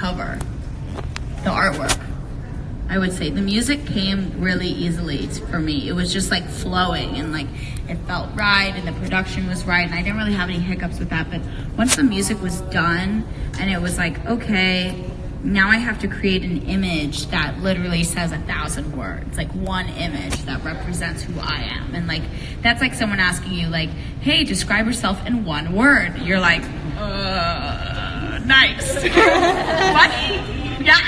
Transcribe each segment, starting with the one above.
cover, the artwork. I would say the music came really easily for me. It was just like flowing and like it felt right and the production was right, and I didn't really have any hiccups with that. But once the music was done and it was like, okay, now I have to create an image that literally says 1,000 words, like one image that represents who I am. And like, that's like someone asking you like, hey, describe yourself in one word. You're like, nice. Funny. Yeah.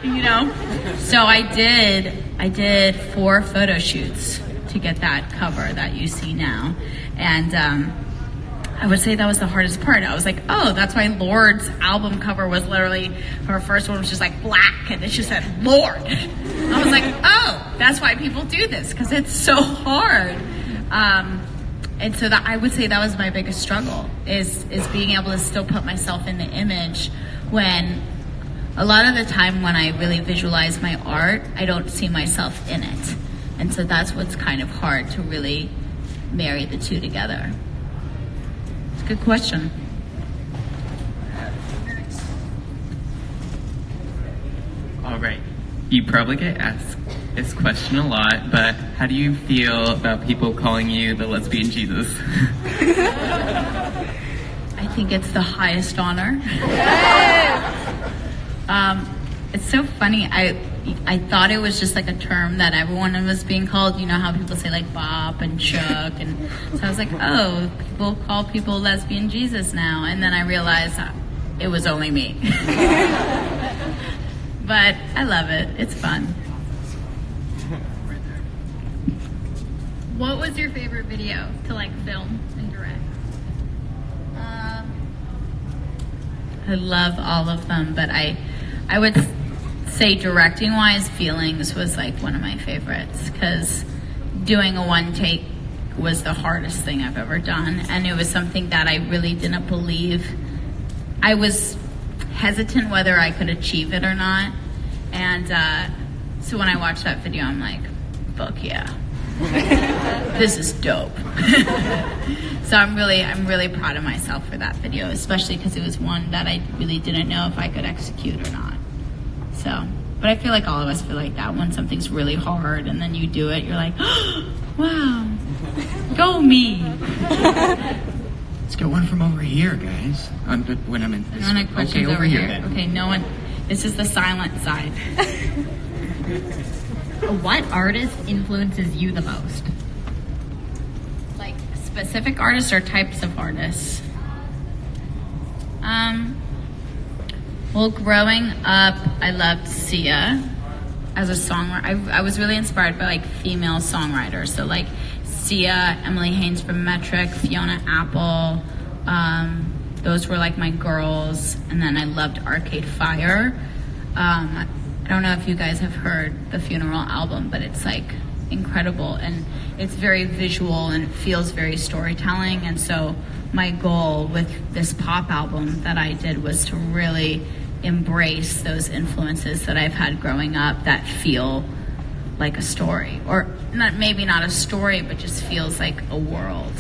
You know? So I did 4 photo shoots to get that cover that you see now. And, I would say that was the hardest part. I was like, oh, that's why Lord's album cover was literally, her first one was just like black and it just said Lord. I was like, oh, that's why people do this, because it's so hard. And so that I would say that was my biggest struggle, is being able to still put myself in the image when a lot of the time when I really visualize my art, I don't see myself in it. And so that's what's kind of hard, to really marry the two together. Good question. All right. You probably get asked this question a lot, but how do you feel about people calling you the lesbian Jesus? I think it's the highest honor. It's so funny. I thought it was just like a term that everyone was being called. You know how people say like Bop and Chuck, and so I was like, oh, people call people lesbian Jesus now. And then I realized it was only me. But I love it. It's fun. What was your favorite video to like film and direct? I love all of them, but I would say directing wise, Feelings was like one of my favorites, because doing a one take was the hardest thing I've ever done, and it was something that I really didn't believe. I was hesitant whether I could achieve it or not, and so when I watched that video, I'm like, fuck yeah. This is dope. So I'm really proud of myself for that video, especially because it was one that I really didn't know if I could execute or not. So, but I feel like all of us feel like that when something's really hard and then you do it, you're like, oh, wow, go me. Let's get one from over here, guys. When I'm in this. No one had questions okay, over here. then. Okay, no one. This is the silent side. What artist influences you the most? Like specific artists or types of artists? Well, growing up, I loved Sia as a songwriter. I was really inspired by like female songwriters. So like Sia, Emily Haynes from Metric, Fiona Apple. Those were like my girls. And then I loved Arcade Fire. I don't know if you guys have heard the Funeral album, but it's like incredible, and it's very visual and it feels very storytelling. And so my goal with this pop album that I did was to really embrace those influences that I've had growing up that feel like a story, or maybe not a story, but just feels like a world,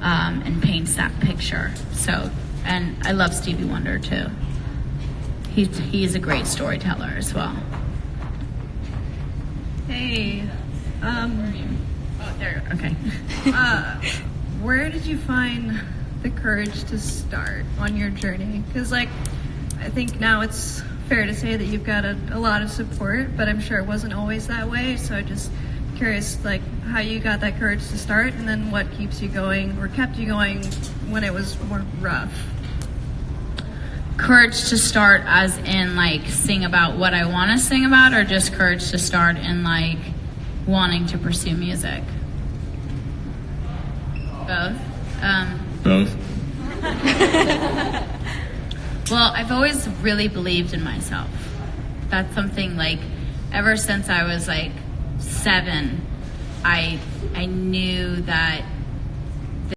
and paints that picture. So, and I love Stevie Wonder too. He's a great storyteller as well. Hey, Oh, there. Okay. where did you find the courage to start on your journey? Because, like, I think now it's fair to say that you've got a lot of support, but I'm sure it wasn't always that way. So I'm just curious, like, how you got that courage to start, and then what keeps you going, or kept you going when it was more rough. Courage to start as in like sing about what I want to sing about, or just courage to start in like wanting to pursue music? Both. Both. Well, I've always really believed in myself. That's something like ever since I was like 7, I knew that